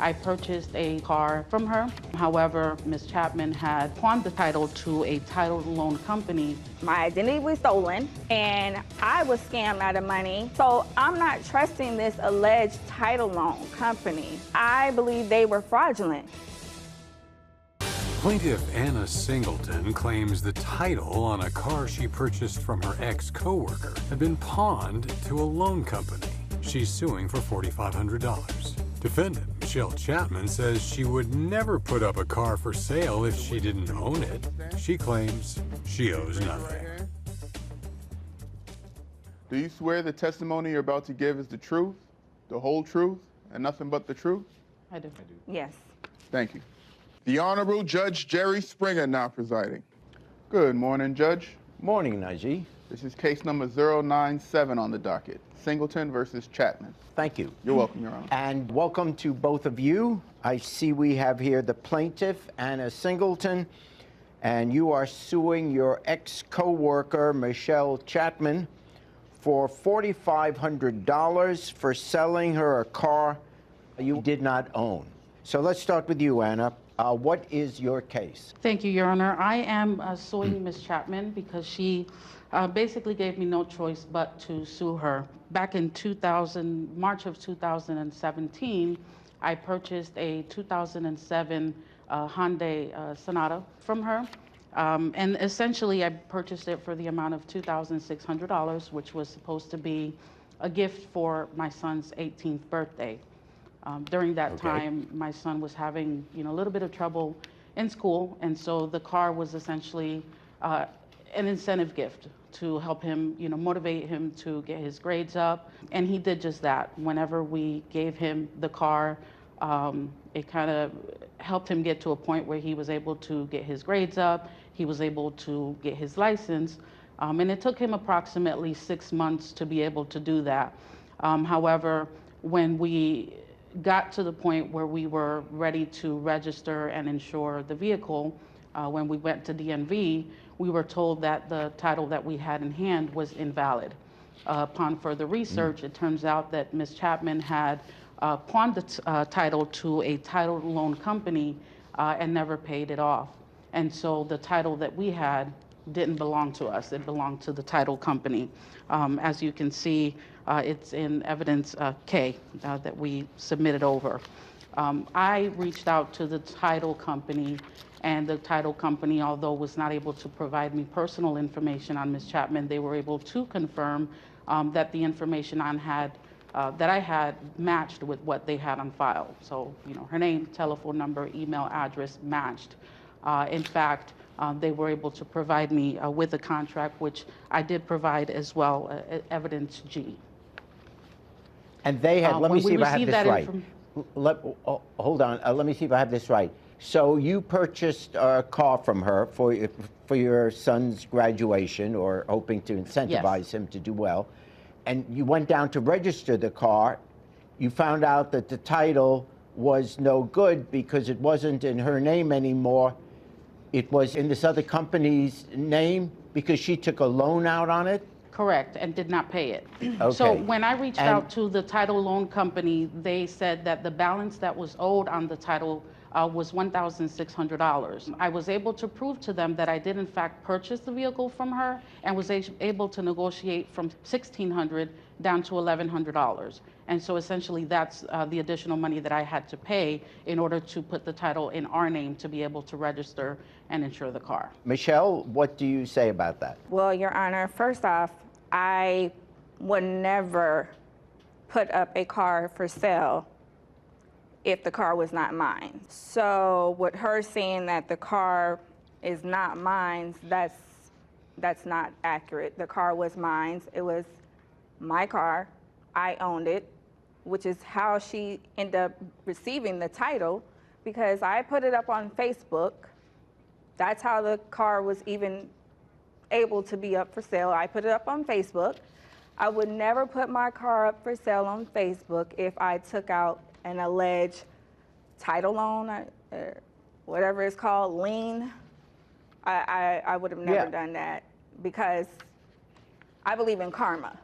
I purchased a car from her. However, Ms. Chapman had pawned the title to a title loan company. My identity was stolen, and I was scammed out of money. So I'm not trusting this alleged title loan company. I believe they were fraudulent. Plaintiff Anna Singleton claims the title on a car she purchased from her ex-coworker had been pawned to a loan company. She's suing for $4,500. Defendant Michelle Chapman says she would never put up a car for sale if she didn't own it. She claims she owes nothing. Do you swear the testimony you're about to give is the truth, the whole truth, and nothing but the truth? I do. Yes. Thank you. The Honorable Judge Jerry Springer now presiding. Good morning, Judge. Morning, Najee. This is case number 097 on the docket, Singleton versus Chapman. Thank you. You're welcome, Your Honor. And welcome to both of you. I see we have here the plaintiff, Anna Singleton, and you are suing your ex-coworker, Michelle Chapman, for $4,500 for selling her a car you did not own. So let's start with you, Anna. What is your case? Thank you, Your Honor. I am suing Ms. Chapman because she basically gave me no choice but to sue her. Back in March of 2017, I purchased a 2007 Hyundai Sonata from her. And essentially, I purchased it for the amount of $2,600, which was supposed to be a gift for my son's 18th birthday. During that time, my son was having, a little bit of trouble in school, and so the car was essentially an incentive gift to help him, motivate him to get his grades up, and he did just that. Whenever we gave him the car, it kind of helped him get to a point where he was able to get his grades up, he was able to get his license, and it took him approximately 6 months to be able to do that. However, when we got to the point where we were ready to register and insure the vehicle, when we went to DMV, we were told that the title that we had in hand was invalid. Upon further research, it turns out that Ms. Chapman had pawned the title to a title loan company and never paid it off. And so the title that we had didn't belong to us. It belonged to the title company. As you can see, it's in evidence K that we submitted over. I reached out to the title company, and the title company, although was not able to provide me personal information on Ms. Chapman, they were able to confirm that the information that I had matched with what they had on file. So, her name, telephone number, email address matched. In fact, they were able to provide me with a contract, which I did provide as well, evidence G. And they had, let me see if I have this right. Hold on, let me see if I have this right. So you purchased a car from her for your son's graduation, or hoping to incentivize him to do well, and you went down to register the car. You found out that the title was no good because it wasn't in her name anymore. It was in this other company's name because she took a loan out on it? Correct, and did not pay it. Okay. So when I reached out to the title loan company, they said that the balance that was owed on the title was $1,600. I was able to prove to them that I did in fact purchase the vehicle from her, and was able to negotiate from $1,600 down to $1,100. And so essentially that's the additional money that I had to pay in order to put the title in our name to be able to register and insure the car. Michelle, what do you say about that? Well, Your Honor, first off, I would never put up a car for sale if the car was not mine. So with her saying that the car is not mine, that's not accurate. The car was mine. It was my car. I owned it, which is how she ended up receiving the title, because I put it up on Facebook. That's how the car was even able to be up for sale. I put it up on Facebook. I would never put my car up for sale on Facebook if I took out an alleged title loan, or whatever it's called, lien. I would have never done that, because I believe in karma.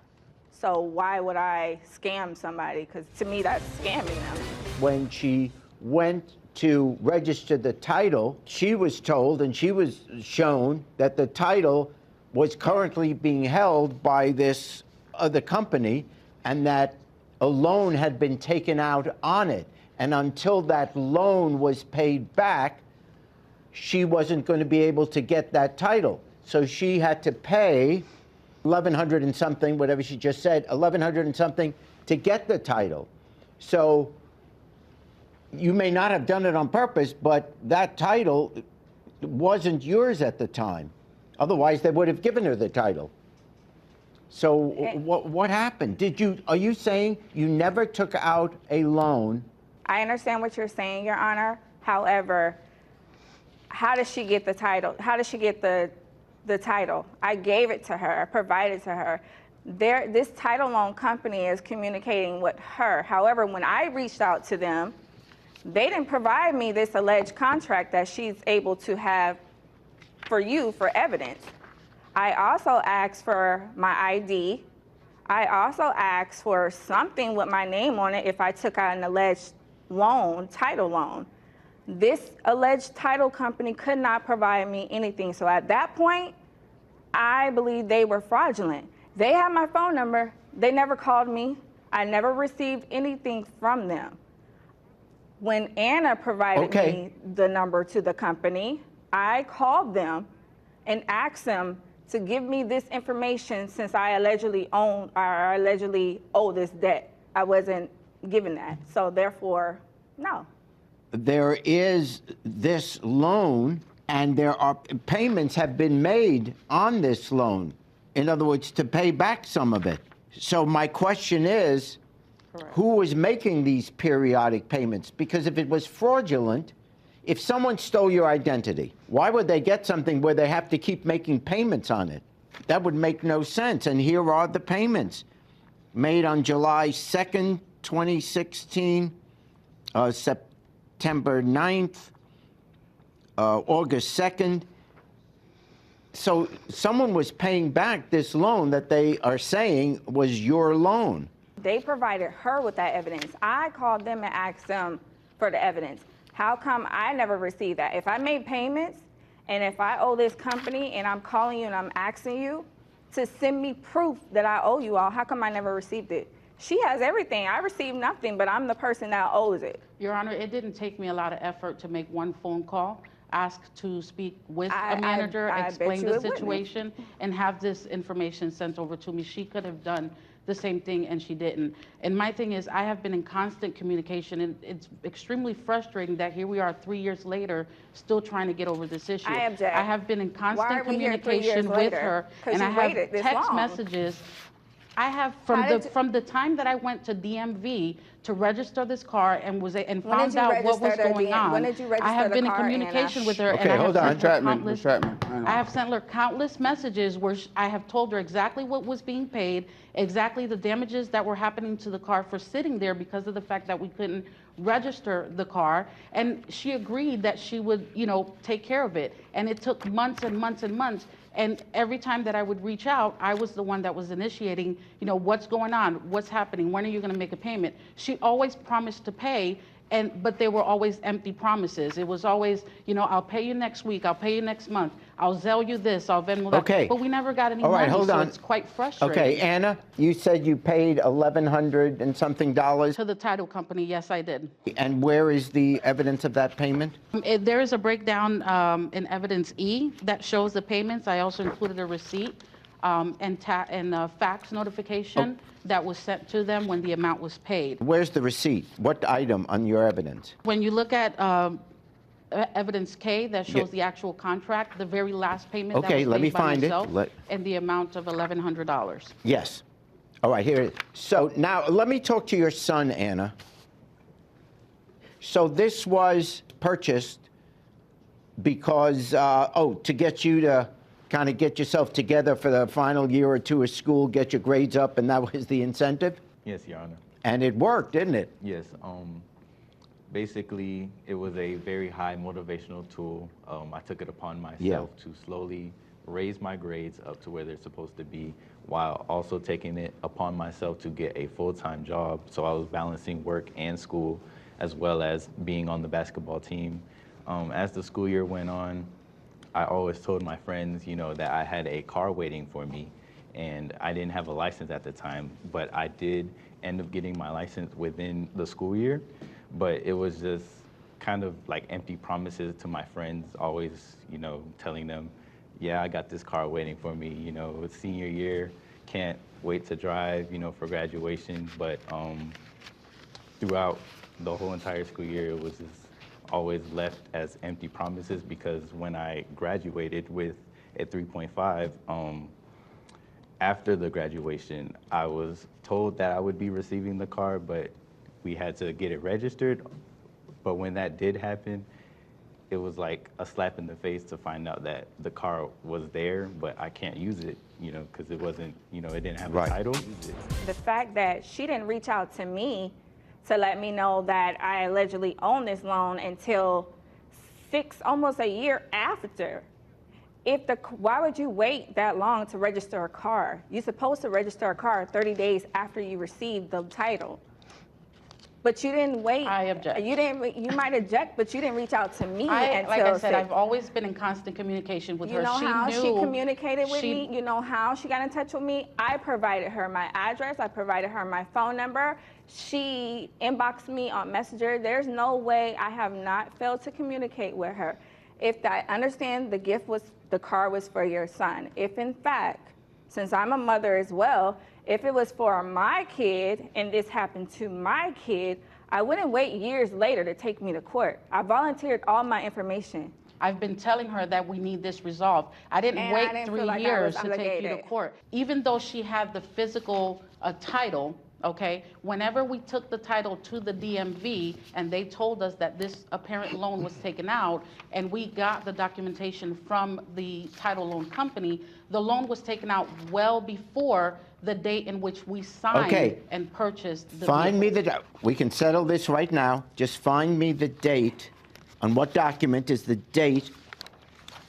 So why would I scam somebody? Because to me, that's scamming them. When she went to register the title, she was told and she was shown that the title was currently being held by this other company and that a loan had been taken out on it. And until that loan was paid back, she wasn't going to be able to get that title. So she had to pay $1,100 and something, whatever she just said, $1,100 and something to get the title. So you may not have done it on purpose, but that title wasn't yours at the time. Otherwise, they would have given her the title. So what happened? Are you saying you never took out a loan? I understand what you're saying, Your Honor. However, how does she get the title? How does she get the title? I gave it to her, I provided to her. This title loan company is communicating with her. However, when I reached out to them, they didn't provide me this alleged contract that she's able to have for you for evidence. I also asked for my ID. I also asked for something with my name on it if I took out an alleged loan, title loan. This alleged title company could not provide me anything. So at that point, I believe they were fraudulent. They had my phone number. They never called me. I never received anything from them. When Anna provided me the number to the company, I called them and asked them to give me this information since I allegedly owe this debt. I wasn't given that. So therefore, no. There is this loan, and there are payments have been made on this loan. In other words, to pay back some of it. So my question is, who was making these periodic payments? Because if it was fraudulent, if someone stole your identity, why would they get something where they have to keep making payments on it? That would make no sense. And here are the payments made on July 2nd, 2016, September 9th, August 2nd. So someone was paying back this loan that they are saying was your loan. They provided her with that evidence. I called them and asked them for the evidence. How come I never received that? If I made payments and if I owe this company and I'm calling you and I'm asking you to send me proof that I owe you all, how come I never received it? She has everything. I received nothing, but I'm the person that owes it. Your Honor, it didn't take me a lot of effort to make one phone call, ask to speak with a manager, explain the situation, and have this information sent over to me. She could have done the same thing, and she didn't. And my thing is, I have been in constant communication, and it's extremely frustrating that here we are 3 years later, still trying to get over this issue. I object. I have been in constant communication with her, and I have text messages. I have from the time that I went to DMV to register this car and found out what was going on. When did you register I have been in the car, communication Anna? with her, Okay, and hold on, Chapman. I have sent her countless messages where I have told her exactly what was being paid, exactly the damages that were happening to the car for sitting there because of the fact that we couldn't register the car, and she agreed that she would, take care of it. And it took months and months and months. And every time that I would reach out, I was the one that was initiating, what's going on, what's happening, when are you going to make a payment? She always promised to pay, but they were always empty promises. It was always, I'll pay you next week, I'll pay you next month, I'll Zelle you this, I'll Venmo that. Okay. But we never got any All right, money, hold so on. it's quite frustrating. Okay, Anna, you said you paid $1,100 and something dollars. To the title company, yes, I did. And where is the evidence of that payment? There is a breakdown in Evidence E that shows the payments. I also included a receipt and a fax notification that was sent to them when the amount was paid. Where's the receipt? What item on your evidence? When you look at Evidence K that shows the actual contract, the very last payment that was paid by myself, and the amount of $1,100. Yes. All right, here it is. So now let me talk to your son, Anna. So this was purchased because, to get you to kind of get yourself together for the final year or two of school, get your grades up, and that was the incentive? Yes, Your Honor. And it worked, didn't it? Yes. Basically, it was a very high motivational tool. I took it upon myself to slowly raise my grades up to where they're supposed to be, while also taking it upon myself to get a full-time job. So I was balancing work and school as well as being on the basketball team. As the school year went on, I always told my friends, you know, that I had a car waiting for me, and I didn't have a license at the time, but I did end up getting my license within the school year. But it was just kind of like empty promises to my friends, always, you know, telling them, yeah, I got this car waiting for me, you know, it's senior year, can't wait to drive, you know, for graduation. But throughout the whole entire school year, it was just always left as empty promises, because when I graduated with a 3.5, after the graduation, I was told that I would be receiving the car, but we had to get it registered. But when that did happen, it was like a slap in the face to find out that the car was there, but I can't use it, you know, because it wasn't, you know, it didn't have a title. The fact that she didn't reach out to me to let me know that I allegedly own this loan until almost a year after. Why would you wait that long to register a car? You're supposed to register a car 30 days after you receive the title. But you didn't wait. I object. You might object, but you didn't reach out to me until like I said, I've always been in constant communication with her. You know how she communicated with me? You know how she got in touch with me? I provided her my address. I provided her my phone number. She inboxed me on Messenger. There's no way I have not failed to communicate with her. If I understand the car was for your son. If in fact, since I'm a mother as well, if it was for my kid and this happened to my kid, I wouldn't wait years later to take me to court. I volunteered all my information. I've been telling her that we need this resolved. I didn't wait 3 years to take you to court. Even though she had the physical title, okay, whenever we took the title to the DMV and they told us that this apparent loan was taken out, and we got the documentation from the title loan company, the loan was taken out well before the date in which we signed and purchased the vehicle. We can settle this right now. Just find me the date. On what document is the date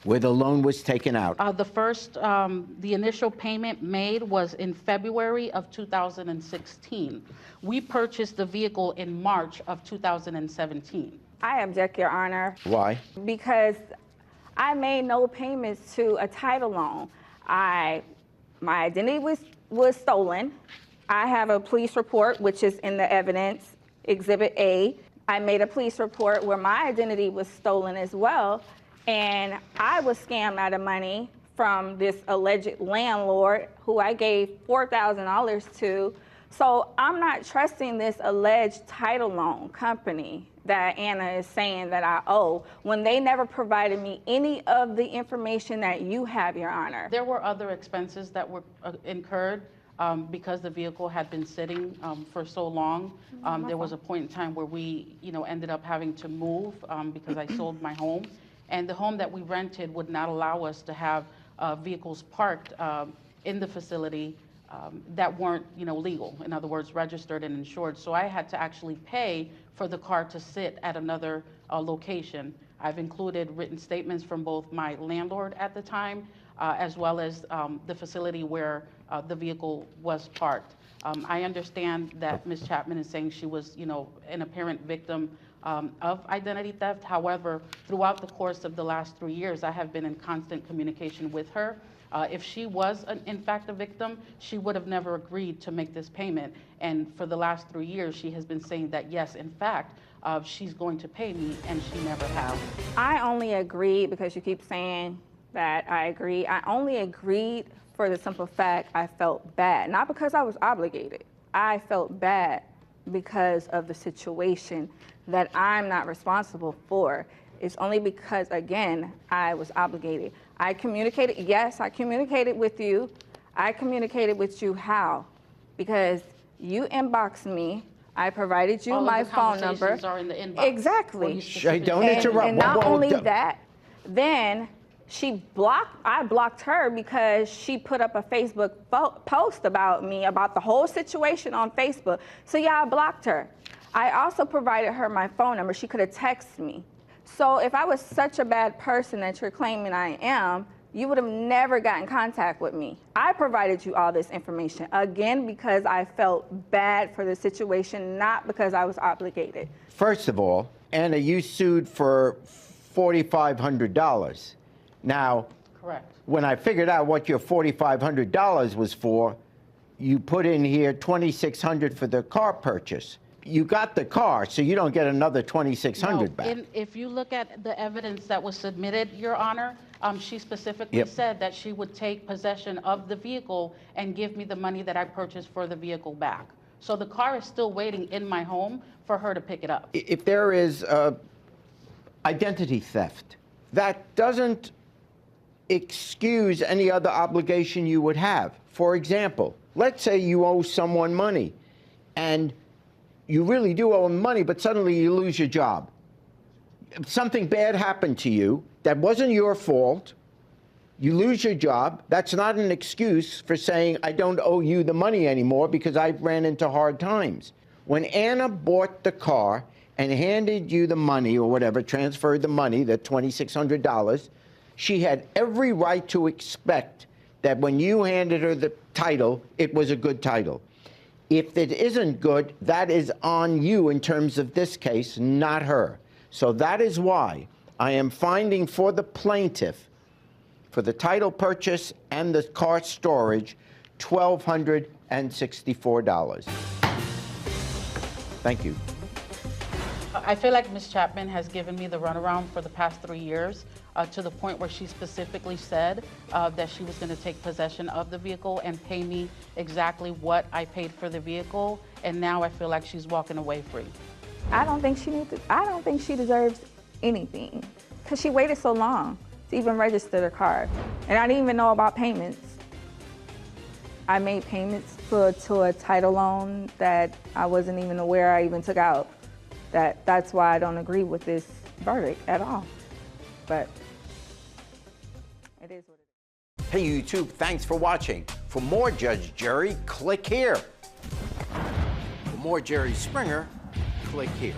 where the loan was taken out? The initial payment made was in February of 2016. We purchased the vehicle in March of 2017. I object, Your Honor. Why? Because I made no payments to a title loan. My identity was stolen. I have a police report, which is in the evidence, Exhibit A. I made a police report where my identity was stolen as well, and I was scammed out of money from this alleged landlord who I gave $4,000 to. So I'm not trusting this alleged title loan company that Anna is saying that I owe, when they never provided me any of the information that you have, Your Honor. There were other expenses that were incurred because the vehicle had been sitting for so long. There was a point in time where we, ended up having to move because I sold my home, and the home that we rented would not allow us to have vehicles parked in the facility that weren't, legal. In other words, registered and insured. So I had to actually pay for the car to sit at another location. I've included written statements from both my landlord at the time, as well as the facility where the vehicle was parked. I understand that Ms. Chapman is saying she was, an apparent victim of identity theft. However, throughout the course of the last 3 years, I have been in constant communication with her. If she was, in fact, a victim, she would have never agreed to make this payment. And for the last 3 years, she has been saying that, yes, in fact, she's going to pay me, and she never has. I only agreed because you keep saying that I agree. I only agreed for the simple fact I felt bad, not because I was obligated. I felt bad because of the situation that I'm not responsible for. It's only because, again, I was obligated. I communicated, yes, I communicated with you. I communicated with you how? Because you inboxed me. I provided you my phone number. All of the conversations are in the inbox. Exactly. Shay, don't interrupt. And not only that, then I blocked her because she put up a Facebook post about me, about the whole situation on Facebook. So yeah, I blocked her. I also provided her my phone number. She could have texted me. So if I was such a bad person that you're claiming I am, you would have never gotten in contact with me. I provided you all this information, again, because I felt bad for the situation, not because I was obligated. First of all, Anna, you sued for $4,500. Now, Correct. When I figured out what your $4,500 was for, you put in here $2,600 for the car purchase. You got the car, so you don't get another $2,600 back. If you look at the evidence that was submitted, Your Honor, she specifically said that she would take possession of the vehicle and give me the money that I purchased for the vehicle back. So the car is still waiting in my home for her to pick it up. If there is identity theft, that doesn't excuse any other obligation you would have. For example, let's say you owe someone money, and you really do owe them money, but suddenly you lose your job. Something bad happened to you that wasn't your fault. You lose your job. That's not an excuse for saying, I don't owe you the money anymore because I ran into hard times. When Anna bought the car and handed you the money or whatever, transferred the money, the $2,600, she had every right to expect that when you handed her the title, it was a good title. If it isn't good, that is on you in terms of this case, not her. So that is why I am finding for the plaintiff, for the title purchase and the car storage, $1,264. Thank you. I feel like Ms. Chapman has given me the runaround for the past 3 years, to the point where she specifically said that she was going to take possession of the vehicle and pay me exactly what I paid for the vehicle, and now I feel like she's walking away free. I don't think she deserves anything, because she waited so long to even register the car. And I didn't even know about payments. I made payments to a title loan that I wasn't even aware I even took out. That's why I don't agree with this verdict at all. But it is what it is. Hey YouTube, thanks for watching. For more Judge Jerry, click here. For more Jerry Springer, click here.